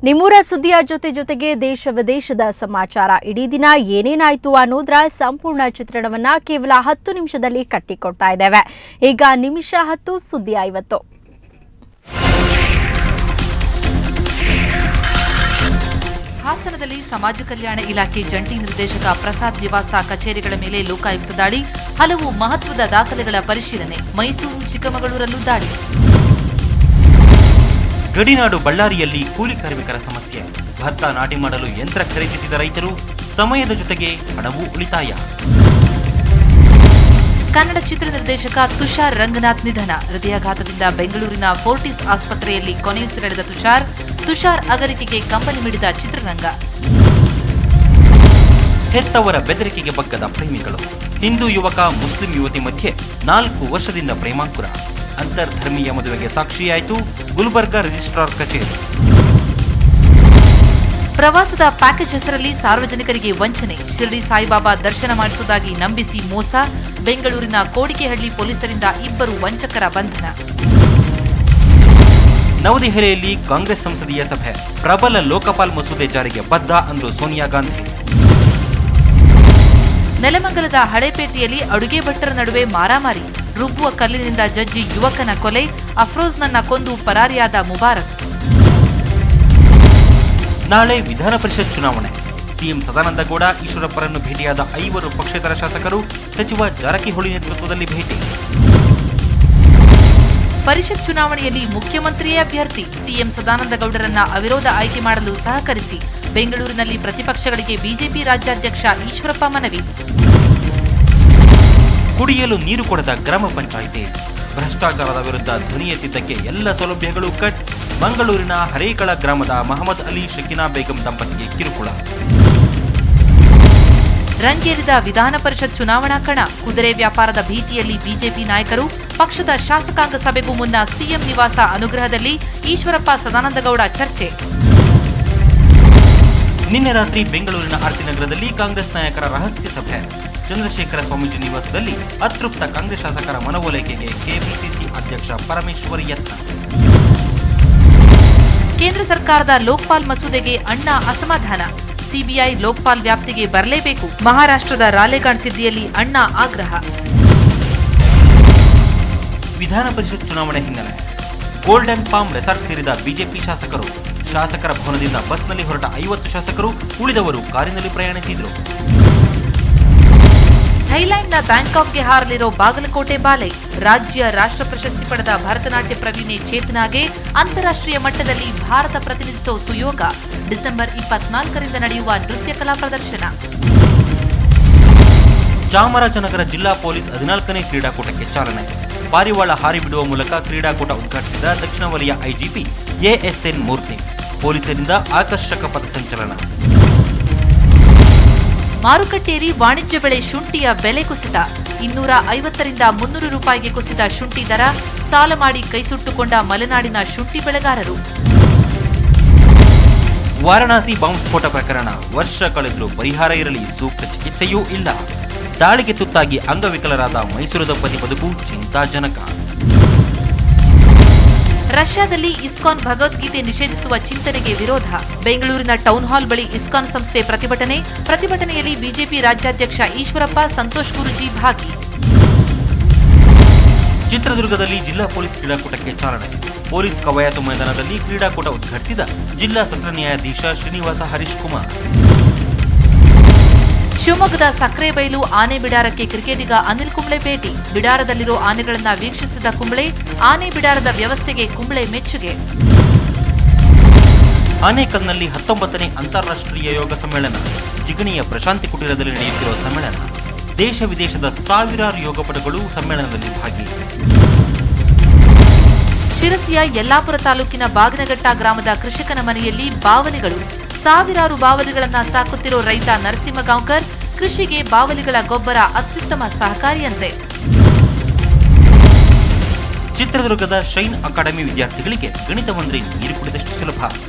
ನಿಮ್ಮೂರ ಸುದ್ದಿಯ ಜೊತೆಗೆ ದೇಶ ವಿದೇಶದ ಸಮಾಚಾರ ಇಡೀ ದಿನ ಏನೇನಾಯಿತು ಅನ್ನೋದರ ಸಂಪೂರ್ಣ ಚಿತ್ರಣವನ್ನ ಕೇವಲ 10 ನಿಮಿಷದಲ್ಲಿ ಕಟ್ಟಿಕೊಡ್ತಾ ಇದ್ದೇವೆ. ಈಗ ನಿಮಿಷ 10 ಸುದ್ದಿ 50. ಹಾಸನದಲ್ಲಿ ಸಮಾಜ ಕಲ್ಯಾಣ ಇಲಾಖೆ ಜಂಟಿ ನಿರ್ದೇಶಕ ಪ್ರಸಾದ್ ನಿವಾಸ ಕಚೇರಿಗಳ ಮೇಲೆ ಲೋಕಾಯುಕ್ತ ದಾಳಿ, ಹಲವು ಮಹತ್ವದ ದಾಖಲೆಗಳ ಪರಿಶೀಲನೆ. ಮೈಸೂರು, ಚಿಕ್ಕಮಗಳೂರಲ್ಲೂ ದಾಳಿ. ಗಡಿನಾಡು ಬಳ್ಳಾರಿಯಲ್ಲಿ ಕೂಲಿ ಕಾರ್ಮಿಕರ ಸಮಸ್ಯೆ. ಭತ್ತ ನಾಟಿ ಮಾಡಲು ಯಂತ್ರ ಖರೀದಿಸಿದ ರೈತರು, ಸಮಯದ ಜೊತೆಗೆ ಹಣವೂ ಉಳಿತಾಯ. ಕನ್ನಡ ಚಿತ್ರ ನಿರ್ದೇಶಕ ತುಷಾರ್ ರಂಗನಾಥ್ ನಿಧನ. ಹೃದಯಾಘಾತದಿಂದ ಬೆಂಗಳೂರಿನ ಫೋರ್ಟಿಸ್ ಆಸ್ಪತ್ರೆಯಲ್ಲಿ ಕೊನೆಯುಸಿರೆಳೆದ ತುಷಾರ್ ಅಗಲಿಕೆಗೆ ಕಂಬನಿ ಮಿಡಿದ ಚಿತ್ರರಂಗ. ಹೆತ್ತವರ ಬೆದರಿಕೆಗೆ ಬಗ್ಗದ ಪ್ರೇಮಿಗಳು. ಹಿಂದೂ ಯುವಕ ಮುಸ್ಲಿಂ ಯುವತಿ ಮಧ್ಯೆ 4 ವರ್ಷದಿಂದ ಪ್ರೇಮಾಂಕುರ. ಅಂತರ್ಧರ್ಮೀಯ ಮದುವೆಗೆ ಸಾಕ್ಷಿಯಾಯಿತು ಗುಲ್ಬರ್ಗಾ ರಿಜಿಸ್ಟ್ರಾರ್ ಕಚೇರಿ. ಪ್ರವಾಸದ ಪ್ಯಾಕೇಜ್ ಹೆಸರಲ್ಲಿ ಸಾರ್ವಜನಿಕರಿಗೆ ವಂಚನೆ. ಶಿರಡಿ ಸಾಯಿಬಾಬಾ ದರ್ಶನ ಮಾಡಿಸುವುದಾಗಿ ನಂಬಿಸಿ ಮೋಸ. ಬೆಂಗಳೂರಿನ ಕೋಡಿಗೆಹಳ್ಳಿ ಪೊಲೀಸರಿಂದ 2 ವಂಚಕರ ಬಂಧನ. ನವದೆಹಲಿಯಲ್ಲಿ ಕಾಂಗ್ರೆಸ್ ಸಂಸದೀಯ ಸಭೆ. ಪ್ರಬಲ ಲೋಕಪಾಲ್ ಮಸೂದೆ ಜಾರಿಗೆ ಬದ್ಧ ಅಂದು ಸೋನಿಯಾ ಗಾಂಧಿ. ನೆಲಮಂಗಲದ ಹಳೇಪೇಟೆಯಲ್ಲಿ ಅಡುಗೆ ಭಟ್ಟರ ನಡುವೆ ಮಾರಾಮಾರಿ. ರುಬ್ಬುವ ಕಲ್ಲಿನಿಂದ ಜಜ್ಜಿ ಯುವಕನ ಕೊಲೆ. ಅಫ್ರೋಜ್ನನ್ನ ಕೊಂದು ಪರಾರಿಯಾದ ಮುಬಾರಕ್. ನಾಳೆ ವಿಧಾನ ಪರಿಷತ್ ಚುನಾವಣೆ. ಸಿಎಂ ಸದಾನಂದಗೌಡ ಈಶ್ವರಪ್ಪರನ್ನು ಭೇಟಿಯಾದ 5 ಪಕ್ಷೇತರ ಶಾಸಕರು. ಸಚಿವ ಜಾರಕಿಹೊಳಿ ನೇತೃತ್ವದಲ್ಲಿ ಭೇಟಿ. ಪರಿಷತ್ ಚುನಾವಣೆಯಲ್ಲಿ ಮುಖ್ಯಮಂತ್ರಿಯೇ ಅಭ್ಯರ್ಥಿ. ಸಿಎಂ ಸದಾನಂದಗೌಡರನ್ನ ಅವಿರೋಧ ಆಯ್ಕೆ ಮಾಡಲು ಸಹಕರಿಸಿ. ಬೆಂಗಳೂರಿನಲ್ಲಿ ಪ್ರತಿಪಕ್ಷಗಳಿಗೆ ಬಿಜೆಪಿ ರಾಜ್ಯಾಧ್ಯಕ್ಷ ಈಶ್ವರಪ್ಪ ಮನವಿ. ಕುಡಿಯಲು ನೀರು ಕೊಡದ ಗ್ರಾಮ ಪಂಚಾಯಿತಿ. ಭ್ರಷ್ಟಾಚಾರದ ವಿರುದ್ಧ ಧ್ವನಿ ಎತ್ತಿದ್ದಕ್ಕೆ ಎಲ್ಲ ಸೌಲಭ್ಯಗಳು ಕಟ್. ಮಂಗಳೂರಿನ ಹರೇಕಳ ಗ್ರಾಮದ ಮಹಮ್ಮದ್ ಅಲಿ ಶಕೀನಾ ಬೇಗಂ ದಂಪತಿಗೆ ಕಿರುಕುಳ. ರಂಗೇರಿದ ವಿಧಾನ ಪರಿಷತ್ ಚುನಾವಣಾ ಕಣ. ಕುದುರೆ ವ್ಯಾಪಾರದ ಭೀತಿಯಲ್ಲಿ ಬಿಜೆಪಿ ನಾಯಕರು. ಪಕ್ಷದ ಶಾಸಕಾಂಗ ಸಭೆಗೂ ಮುನ್ನ ಸಿಎಂ ನಿವಾಸ ಅನುಗ್ರಹದಲ್ಲಿ ಈಶ್ವರಪ್ಪ ಸದಾನಂದಗೌಡ ಚರ್ಚೆ. ನಿನ್ನೆ ರಾತ್ರಿ ಬೆಂಗಳೂರಿನ ಆರ್ತಿ ನಗರದಲ್ಲಿ ಕಾಂಗ್ರೆಸ್ ನಾಯಕರ ರಹಸ್ಯ ಸಭೆ. ಚಂದ್ರಶೇಖರ ಸ್ವಾಮೀಜಿ ನಿವಾಸದಲ್ಲಿ ಅತೃಪ್ತ ಕಾಂಗ್ರೆಸ್ ಶಾಸಕರ ಮನವೊಲಿಕೆಗೆ ಕೆಪಿಸಿಸಿ ಅಧ್ಯಕ್ಷ ಪರಮೇಶ್ವರ್ ಯತ್ನ. ಕೇಂದ್ರ ಸರ್ಕಾರದ ಲೋಕ್ಪಾಲ್ ಮಸೂದೆಗೆ ಅಣ್ಣಾ ಅಸಮಾಧಾನ. ಸಿಬಿಐ ಲೋಕ್ಪಾಲ್ ವ್ಯಾಪ್ತಿಗೆ ಬರಲೇಬೇಕು. ಮಹಾರಾಷ್ಟ್ರದ ರಾಲೇಗಾಣ್ ಸಿದ್ದಿಯಲ್ಲಿ ಅಣ್ಣಾ ಆಗ್ರಹ. ವಿಧಾನ ಪರಿಷತ್ ಚುನಾವಣೆ ಹಿನ್ನೆಲೆ ಗೋಲ್ಡನ್ ಪಾಮ್ ರೆಸಾರ್ಟ್ ಸೇರಿದ ಬಿಜೆಪಿ ಶಾಸಕರು. ಶಾಸಕರ ಭವನದಿಂದ ಬಸ್ನಲ್ಲಿ ಹೊರಟ 50 ಶಾಸಕರು. ಉಳಿದವರು ಕಾರಿನಲ್ಲಿ ಪ್ರಯಾಣಿಸಿದರು. ಥೈಲ್ಯಾಂಡ್ನ ಬ್ಯಾಂಕಾಕ್ಗೆ ಹಾರಲಿರೋ ಬಾಗಲಕೋಟೆ ಬಾಲೆ. ರಾಜ್ಯ ರಾಷ್ಟ್ರ ಪ್ರಶಸ್ತಿ ಪಡೆದ ಭರತನಾಟ್ಯ ಪ್ರವೀಣೆ ಚೇತನಾಗೆ ಅಂತಾರಾಷ್ಟ್ರೀಯ ಮಟ್ಟದಲ್ಲಿ ಭಾರತ ಪ್ರತಿನಿಧಿಸೋ ಸುಯೋಗ. ಡಿಸೆಂಬರ್ 24ರಿಂದ ನಡೆಯುವ ನೃತ್ಯ ಕಲಾ ಪ್ರದರ್ಶನ. ಚಾಮರಾಜನಗರ ಜಿಲ್ಲಾ ಪೊಲೀಸ್ 14ನೇ ಕ್ರೀಡಾಕೂಟಕ್ಕೆ ಚಾಲನೆ. ಪಾರಿವಾಳ ಹಾರಿ ಬಿಡುವ ಮೂಲಕ ಕ್ರೀಡಾಕೂಟ ಉದ್ಘಾಟಿಸಿದ ದಕ್ಷಿಣ ವಲಯ ಐಜಿಪಿ ಎಎಸ್ಎನ್ ಮೂರ್ತಿ. ಪೊಲೀಸರಿಂದ ಆಕರ್ಷಕ ಪಥಸಂಚಲನ. ಮಾರುಕಟ್ಟೆಯಲ್ಲಿ ವಾಣಿಜ್ಯ ಬೆಳೆ ಶುಂಠಿಯ ಬೆಲೆ ಕುಸಿತ. 250ರಿಂದ 300 ರೂಪಾಯಿಗೆ ಕುಸಿದ ಶುಂಠಿ ದರ. ಸಾಲ ಮಾಡಿ ಕೈಸುಟ್ಟುಕೊಂಡ ಮಲೆನಾಡಿನ ಶುಂಠಿ ಬೆಳೆಗಾರರು. ವಾರಣಾಸಿ ಬಾಂಬ್ ಸ್ಫೋಟ ಪ್ರಕರಣ. ವರ್ಷ ಕಳೆದರೂ ಪರಿಹಾರ ಇರಲಿ, ಸೂಕ್ತ ಚಿಕಿತ್ಸೆಯೂ ಇಲ್ಲ. ದಾಳಿಗೆ ತುತ್ತಾಗಿ ಅಂಗವಿಕಲರಾದ ಮೈಸೂರು ದಂಪತಿ ಬದುಕು ಚಿಂತಾಜನಕ. ರಷ್ಯಾದಲ್ಲಿ ಇಸ್ಕಾನ್ ಭಗವದ್ಗೀತೆ ನಿಷೇಧಿಸುವ ಚಿಂತನೆಗೆ ವಿರೋಧ. ಬೆಂಗಳೂರಿನ ಟೌನ್ ಹಾಲ್ ಬಳಿ ಇಸ್ಕಾನ್ ಸಂಸ್ಥೆ ಪ್ರತಿಭಟನೆಯಲ್ಲಿ ಬಿಜೆಪಿ ರಾಜ್ಯಾಧ್ಯಕ್ಷ ಈಶ್ವರಪ್ಪ, ಸಂತೋಷ್ ಗುರೂಜಿ ಭಾಗಿ. ಚಿತ್ರದುರ್ಗದಲ್ಲಿ ಜಿಲ್ಲಾ ಪೊಲೀಸ್ ಕ್ರೀಡಾಕೂಟಕ್ಕೆ ಚಾಲನೆ. ಪೊಲೀಸ್ ಕವಾಯತು ಮೈದಾನದಲ್ಲಿ ಕ್ರೀಡಾಕೂಟ ಉದ್ಘಾಟಿಸಿದ ಜಿಲ್ಲಾ ಸತ್ರ ನ್ಯಾಯಾಧೀಶ ಶ್ರೀನಿವಾಸ ಹರೀಶ್ ಕುಮಾರ್. ಶಿವಮೊಗ್ಗದ ಸಕ್ರೆಬೈಲು ಆನೆ ಬಿಡಾರಕ್ಕೆ ಕ್ರಿಕೆಟಿಗ ಅನಿಲ್ ಕುಂಬ್ಳೆ ಭೇಟಿ. ಬಿಡಾರದಲ್ಲಿರೋ ಆನೆಗಳನ್ನ ವೀಕ್ಷಿಸಿದ ಕುಂಬ್ಳೆ. ಆನೆ ಬಿಡಾರದ ವ್ಯವಸ್ಥೆಗೆ ಕುಂಬ್ಳೆ ಮೆಚ್ಚುಗೆ. ಆನೇಕಲ್ನಲ್ಲಿ 19ನೇ ಅಂತಾರಾಷ್ಟ್ರೀಯ ಯೋಗ ಸಮ್ಮೇಳನ. ಜಿಗಣಿಯ ಪ್ರಶಾಂತಿ ಕುಟೀರದಲ್ಲಿ ನಡೆಯುತ್ತಿರುವ ಸಮ್ಮೇಳನ. ದೇಶ ವಿದೇಶದ ಸಾವಿರಾರು ಯೋಗಪಟುಗಳು ಸಮ್ಮೇಳನದಲ್ಲಿ ಭಾಗಿ. ಶಿರಸಿಯ ಯಲ್ಲಾಪುರ ತಾಲೂಕಿನ ಬಾಗಿನಘಟ್ಟ ಗ್ರಾಮದ ಕೃಷಿಕನ ಮನೆಯಲ್ಲಿ ಬಾವಲಿಗಳು. ಸಾವಿರಾರು ಬಾವಲಿಗಳನ್ನ ಸಾಕುತ್ತಿರೋ ರೈತ ನರಸಿಂಹಗಾಂವ್ಕರ್. ಕೃಷಿಗೆ ಬಾವಲಿಗಳ ಗೊಬ್ಬರ ಅತ್ಯುತ್ತಮ ಸಹಕಾರಿಯಂತೆ. ಚಿತ್ರದುರ್ಗದ ಶೈನ್ ಅಕಾಡೆಮಿ ವಿದ್ಯಾರ್ಥಿಗಳಿಗೆ ಗಣಿತ ಮಂದ್ರಿ ನೀರು ಕುಡಿದಷ್ಟು ಸುಲಭ.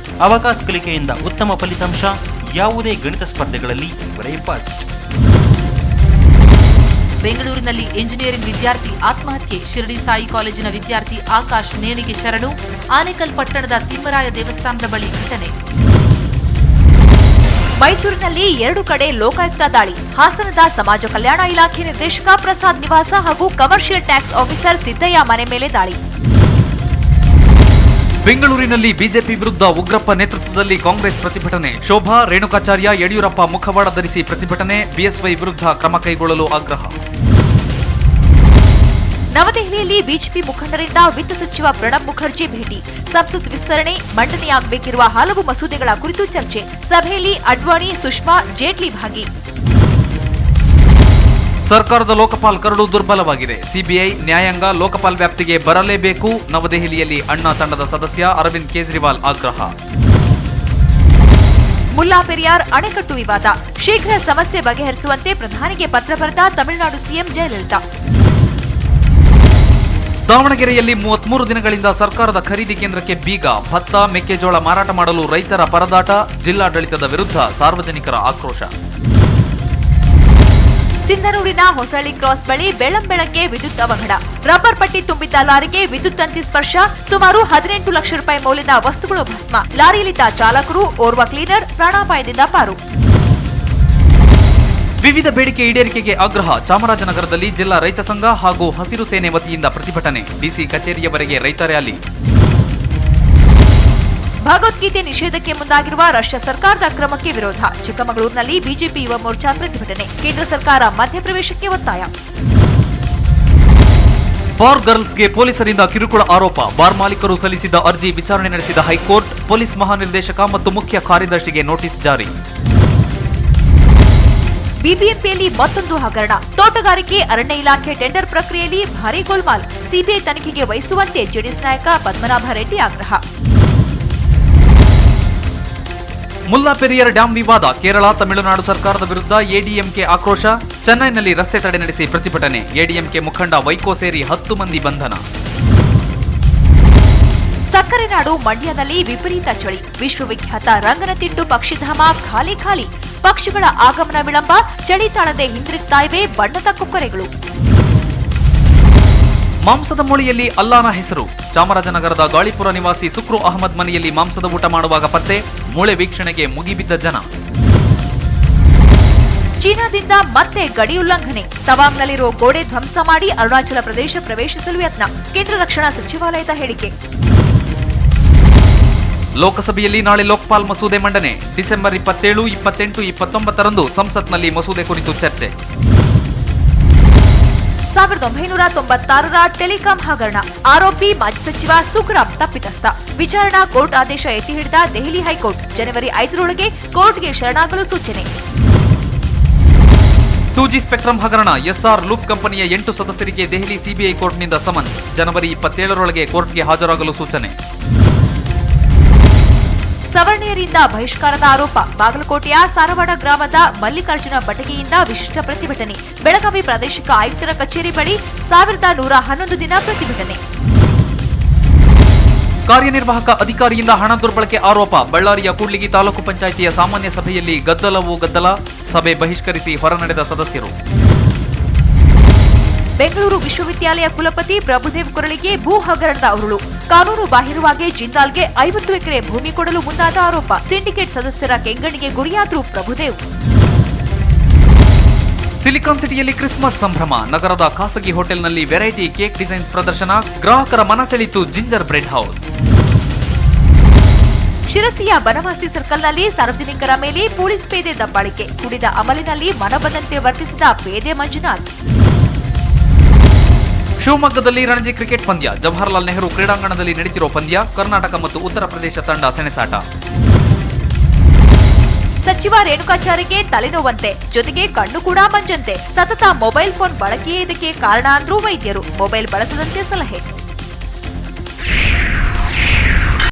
ಅವಕಾಶ ಕಲಿಕೆಯಿಂದ ಉತ್ತಮ ಫಲಿತಾಂಶ. ಯಾವುದೇ ಗಣಿತ ಸ್ಪರ್ಧೆಗಳಲ್ಲಿ ಇವರೇ ಫಸ್ಟ್. ಬೆಂಗಳೂರಿನಲ್ಲಿ ಎಂಜಿನಿಯರಿಂಗ್ ವಿದ್ಯಾರ್ಥಿ ಆತ್ಮಹತ್ಯೆ. ಶಿರಡಿ ಸಾಯಿ ಕಾಲೇಜಿನ ವಿದ್ಯಾರ್ಥಿ ಆಕಾಶ್ ನೇಣಿಗೆ ಶರಣು. ಆನೇಕಲ್ ಪಟ್ಟಣದ ತಿಮ್ಮರಾಯ ದೇವಸ್ಥಾನದ ಬಳಿ ಘಟನೆ. ಮೈಸೂರಿನಲ್ಲಿ 2 ಕಡೆ ಲೋಕಾಯುಕ್ತ ದಾಳಿ. ಹಾಸನದ ಸಮಾಜ ಕಲ್ಯಾಣ ಇಲಾಖೆ ನಿರ್ದೇಶಕ ಪ್ರಸಾದ್ ನಿವಾಸ ಹಾಗೂ ಕಮರ್ಷಿಯಲ್ ಟ್ಯಾಕ್ಸ್ ಆಫೀಸರ್ ಸಿದ್ದಯ್ಯ ಮನೆ ಮೇಲೆ ದಾಳಿ. ಬೆಂಗಳೂರಿನಲ್ಲಿ ಬಿಜೆಪಿ ವಿರುದ್ಧ ಉಗ್ರಪ್ಪ ನೇತೃತ್ವದಲ್ಲಿ ಕಾಂಗ್ರೆಸ್ ಪ್ರತಿಭಟನೆ. ಶೋಭಾ, ರೇಣುಕಾಚಾರ್ಯ, ಯಡಿಯೂರಪ್ಪ ಮುಖವಾಡ ಧರಿಸಿ ಪ್ರತಿಭಟನೆ. ಬಿಎಸ್ವೈ ವಿರುದ್ಧ ಕ್ರಮ ಕೈಗೊಳ್ಳಲು ಆಗ್ರಹ. ನವದೆಹಲಿಯಲ್ಲಿ ಬಿಜೆಪಿ ಮುಖಂಡರಿಂದ ವಿತ್ತ ಸಚಿವ ಪ್ರಣಬ್ ಮುಖರ್ಜಿ ಭೇಟಿ. ಸಂಸತ್ ವಿಸ್ತರಣೆ, ಮಂಡನೆಯಾಗಬೇಕಿರುವ ಹಲವು ಮಸೂದೆಗಳ ಕುರಿತು ಚರ್ಚೆ. ಸಭೆಯಲ್ಲಿ ಅಡ್ವಾಣಿ, ಸುಷ್ಮಾ, ಜೇಟ್ಲಿ ಭಾಗಿ. ಸರ್ಕಾರದ ಲೋಕಪಾಲ್ ಕರಡು ದುರ್ಬಲವಾಗಿದೆ. ಸಿಬಿಐ, ನ್ಯಾಯಾಂಗ ಲೋಕಪಾಲ್ ವ್ಯಾಪ್ತಿಗೆ ಬರಲೇಬೇಕು. ನವದೆಹಲಿಯಲ್ಲಿ ಅಣ್ಣಾ ತಂಡದ ಸದಸ್ಯ ಅರವಿಂದ್ ಕೇಜ್ರಿವಾಲ್ ಆಗ್ರಹ. ಮುಲ್ಲಾ ಪೆರಿಯಾರ್ ಅಣೆಕಟ್ಟು ವಿವಾದ, ಶೀಘ್ರ ಸಮಸ್ಯೆ ಬಗೆಹರಿಸುವಂತೆ ಪ್ರಧಾನಿಗೆ ಪತ್ರ ಬರೆದ ತಮಿಳುನಾಡು ಸಿಎಂ ಜಯಲಲಿತಾ. ದಾವಣಗೆರೆಯಲ್ಲಿ 33 ದಿನಗಳಿಂದ ಸರ್ಕಾರದ ಖರೀದಿ ಕೇಂದ್ರಕ್ಕೆ ಬೀಗ. ಭತ್ತ, ಮೆಕ್ಕೆಜೋಳ ಮಾರಾಟ ಮಾಡಲು ರೈತರ ಪರದಾಟ. ಜಿಲ್ಲಾಡಳಿತದ ವಿರುದ್ಧ ಸಾರ್ವಜನಿಕರ ಆಕ್ರೋಶ. ಸಿಂಧನೂರಿನ ಹೊಸಳ್ಳಿ ಕ್ರಾಸ್ ಬಳಿ ಬೆಳ್ಳಂಬೆಳಗ್ಗೆ ವಿದ್ಯುತ್ ಅವಘಡ. ರಬ್ಬರ್ ಪಟ್ಟಿ ತುಂಬಿದ್ದ ಲಾರಿಗೆ ವಿದ್ಯುತ್ ತಂತಿ ಸ್ಪರ್ಶ. ಸುಮಾರು 18 ಲಕ್ಷ ರೂಪಾಯಿ ಮೌಲ್ಯದ ವಸ್ತುಗಳು ಭಸ್ಮ. ಲಾರಿಯಲ್ಲಿದ್ದ ಚಾಲಕರು, ಓರ್ವ ಕ್ಲೀನರ್ ಪ್ರಾಣಾಪಾಯದಿಂದ ಪಾರು. ವಿವಿಧ ಬೇಡಿಕೆ ಈಡೇರಿಕೆಗೆ ಆಗ್ರಹ. ಚಾಮರಾಜನಗರದಲ್ಲಿ ಜಿಲ್ಲಾ ರೈತ ಸಂಘ ಹಾಗೂ ಹಸಿರು ಸೇನೆ ವತಿಯಿಂದ ಪ್ರತಿಭಟನೆ. ಡಿಸಿ ಕಚೇರಿಯವರೆಗೆ ರೈತ ರ್ಯಾಲಿ. ಭಗವದ್ಗೀತೆ ನಿಷೇಧಕ್ಕೆ ಮುಂದಾಗಿರುವ ರಷ್ಯಾ ಸರ್ಕಾರದ ಕ್ರಮಕ್ಕೆ ವಿರೋಧ. ಚಿಕ್ಕಮಗಳೂರಿನಲ್ಲಿ ಬಿಜೆಪಿ ಯುವ ಮೋರ್ಚಾ ಪ್ರತಿಭಟನೆ. ಕೇಂದ್ರ ಸರ್ಕಾರ ಮಧ್ಯಪ್ರವೇಶಕ್ಕೆ ಒತ್ತಾಯ. ಬಾರ್ ಗರ್ಲ್ಸ್ಗೆ ಪೊಲೀಸರಿಂದ ಕಿರುಕುಳ ಆರೋಪ. ಬಾರ್ ಮಾಲೀಕರು ಸಲ್ಲಿಸಿದ್ದ ಅರ್ಜಿ ವಿಚಾರಣೆ ನಡೆಸಿದ ಹೈಕೋರ್ಟ್. ಪೊಲೀಸ್ ಮಹಾನಿರ್ದೇಶಕ ಮತ್ತು ಮುಖ್ಯ ಕಾರ್ಯದರ್ಶಿಗೆ ನೋಟಿಸ್ ಜಾರಿ. ಬಿಬಿಎಂಪಿಯಲ್ಲಿ ಮತ್ತೊಂದು ಹಗರಣ. ತೋಟಗಾರಿಕೆ ಅರಣ್ಯ ಇಲಾಖೆ ಟೆಂಡರ್ ಪ್ರಕ್ರಿಯೆಯಲ್ಲಿ ಭಾರೀ ಗೋಲ್ಮಾಲ್. ಸಿಬಿಐ ತನಿಖೆಗೆ ವಹಿಸುವಂತೆ ಜೆಡಿಎಸ್ ನಾಯಕ ಪದ್ಮನಾಭ ರೆಡ್ಡಿ ಆಗ್ರಹ. ಮುಲ್ಲಾ ಪೆರಿಯಾರ್ ಡ್ಯಾಂ ವಿವಾದ. ಕೇರಳ, ತಮಿಳುನಾಡು ಸರ್ಕಾರದ ವಿರುದ್ಧ ಎಡಿಎಂಕೆ ಆಕ್ರೋಶ. ಚೆನ್ನೈನಲ್ಲಿ ರಸ್ತೆ ತಡೆ ನಡೆಸಿ ಪ್ರತಿಭಟನೆ. ಎಡಿಎಂಕೆ ಮುಖಂಡ ವೈಕೋ ಸೇರಿ 10 ಮಂದಿ ಬಂಧನ. ಸಕ್ಕರೆ ನಾಡು ಮಂಡ್ಯದಲ್ಲಿ ವಿಪರೀತ ಚಳಿ. ವಿಶ್ವವಿಖ್ಯಾತ ರಂಗನತಿಟ್ಟು ಪಕ್ಷಿಧಾಮ ಖಾಲಿ. ಪಕ್ಷಿಗಳ ಆಗಮನ ವಿಳಂಬ. ಚಳಿ ತಾಳದೆ ಹಿಂದಿರುಗ್ತಾ ಇವೆ ಬಣ್ಣದ ಕೊಕ್ಕರೆಗಳು. ಮಾಂಸದ ಮೊಳೆಯಲ್ಲಿ ಅಲ್ಲಾನ ಹೆಸರು. ಚಾಮರಾಜನಗರದ ಗಾಳಿಪುರ ನಿವಾಸಿ ಸುಕ್ರು ಅಹಮದ್ ಮನೆಯಲ್ಲಿ ಮಾಂಸದ ಊಟ ಮಾಡುವಾಗ ಪತ್ತೆ. ಮೂಳೆ ವೀಕ್ಷಣೆಗೆ ಮುಗಿಬಿದ್ದ ಜನ. ಚೀನಾದಿಂದ ಮತ್ತೆ ಗಡಿ ಉಲ್ಲಂಘನೆ. ತವಾಂಗ್ನಲ್ಲಿರೋ ಗೋಡೆ ಧ್ವಂಸ ಮಾಡಿ ಅರುಣಾಚಲ ಪ್ರದೇಶ ಪ್ರವೇಶಿಸಲು ಯತ್ನ. ಕೇಂದ್ರ ರಕ್ಷಣಾ ಸಚಿವಾಲಯದ ಹೇಳಿಕೆ. ಲೋಕಸಭೆಯಲ್ಲಿ ನಾಳೆ ಲೋಕಪಾಲ್ ಮಸೂದೆ ಮಂಡನೆ. ಡಿಸೆಂಬರ್ 27, 28, 29ರಂದು ಸಂಸತ್ನಲ್ಲಿ ಮಸೂದೆ ಕುರಿತು ಚರ್ಚೆ. 1996ರ ಟೆಲಿಕಾಂ ಹಗರಣ. ಆರೋಪಿ ಮಾಜಿ ಸಚಿವ ಸುಖರಾಮ್ ತಪ್ಪಿತಸ್ಥ. ವಿಚಾರಣಾ ಕೋರ್ಟ್ ಆದೇಶ ಎತ್ತಿ ಹಿಡಿದ ದೆಹಲಿ ಹೈಕೋರ್ಟ್. ಜನವರಿ 5ರೊಳಗೆ ಕೋರ್ಟ್ಗೆ ಶರಣಾಗಲು ಸೂಚನೆ. 2G ಸ್ಪೆಕ್ಟ್ರಮ್ ಹಗರಣ. ಎಸ್ಆರ್ ಲೂಪ್ ಕಂಪನಿಯ 8 ಸದಸ್ಯರಿಗೆ ದೆಹಲಿ ಸಿಬಿಐ ಕೋರ್ಟ್ನಿಂದ ಸಮನ್ಸ್. ಜನವರಿ 27ರೊಳಗೆ ಕೋರ್ಟ್ಗೆ ಹಾಜರಾಗಲು ಸೂಚನೆ. ಸವರ್ಣೀಯರಿಂದ ಬಹಿಷ್ಕಾರದ ಆರೋಪ. ಬಾಗಲಕೋಟೆಯ ಸಾರವಾಡ ಗ್ರಾಮದ ಮಲ್ಲಿಕಾರ್ಜುನ ಬಟಗಿಯಿಂದ ವಿಶಿಷ್ಟ ಪ್ರತಿಭಟನೆ. ಬೆಳಗಾವಿ ಪ್ರಾದೇಶಿಕ ಆಯುಕ್ತರ ಕಚೇರಿ ಬಳಿ 1111 ದಿನ ಪ್ರತಿಭಟನೆ. ಕಾರ್ಯನಿರ್ವಾಹಕ ಅಧಿಕಾರಿಯಿಂದ ಹಣ ದುರ್ಬಳಕೆ ಆರೋಪ. ಬಳ್ಳಾರಿಯ ಕೂಡ್ಲಿಗಿ ತಾಲೂಕು ಪಂಚಾಯಿತಿಯ ಸಾಮಾನ್ಯ ಸಭೆಯಲ್ಲಿ ಗದ್ದಲ. ಸಭೆ ಬಹಿಷ್ಕರಿಸಿ ಹೊರನಡೆದ ಸದಸ್ಯರು. ಬೆಂಗಳೂರು ವಿಶ್ವವಿದ್ಯಾಲಯ ಕುಲಪತಿ ಪ್ರಭುದೇವ್ ಕುರಳಿಗೆ ಭೂ ಹಗರಣದ ಉರುಳು. ಕಾನೂನು ಬಾಹಿರವಾಗಿ ಜಿಂದಾಲ್ಗೆ 50 ಎಕರೆ ಭೂಮಿ ಕೊಡಲು ಮುಂದಾದ ಆರೋಪ. ಸಿಂಡಿಕೇಟ್ ಸದಸ್ಯರ ಕೆಂಗಣ್ಣಿಗೆ ಗುರಿಯಾದ್ರು ಪ್ರಭುದೇವ್. ಸಿಲಿಕಾನ್ ಸಿಟಿಯಲ್ಲಿ ಕ್ರಿಸ್ಮಸ್ ಸಂಭ್ರಮ. ನಗರದ ಖಾಸಗಿ ಹೋಟೆಲ್ನಲ್ಲಿ ವೆರೈಟಿ ಕೇಕ್ ಡಿಸೈನ್ಸ್ ಪ್ರದರ್ಶನ. ಗ್ರಾಹಕರ ಮನಸೆಳೆಯಿತು ಜಿಂಜರ್ ಬ್ರೆಡ್ ಹೌಸ್. ಶಿರಸಿಯ ಬನವಾಸಿ ಸರ್ಕಲ್ನಲ್ಲಿ ಸಾರ್ವಜನಿಕರ ಮೇಲೆ ಪೊಲೀಸ್ ಪೇದೆ ದಬ್ಬಾಳಿಕೆ. ಕುಡಿದ ಅಮಲಿನಲ್ಲಿ ಮನಬಂದಂತೆ ವರ್ತಿಸಿದ ಪೇದೆ ಮಂಜುನಾಥ್. ಶಿವಮೊಗ್ಗದಲ್ಲಿ ರಣಜಿ ಕ್ರಿಕೆಟ್ ಪಂದ್ಯ. ಜವಾಹರಲಾಲ್ ನೆಹರು ಕ್ರೀಡಾಂಗಣದಲ್ಲಿ ನಡೆದಿರೋ ಪಂದ್ಯ. ಕರ್ನಾಟಕ ಮತ್ತು ಉತ್ತರ ಪ್ರದೇಶ ತಂಡ ಸೆಣಸಾಟ. ಸಚಿವ ರೇಣುಕಾಚಾರ್ಯಗೆ ತಲೆನೋವಂತೆ, ಜೊತೆಗೆ ಕಣ್ಣು ಕೂಡ ಮಂಜಂತೆ. ಸತತ ಮೊಬೈಲ್ ಫೋನ್ ಬಳಕೆಯೇ ಇದಕ್ಕೆ ಕಾರಣ ಅಂದ್ರೂ ವೈದ್ಯರು. ಮೊಬೈಲ್ ಬಳಸದಂತೆ ಸಲಹೆ.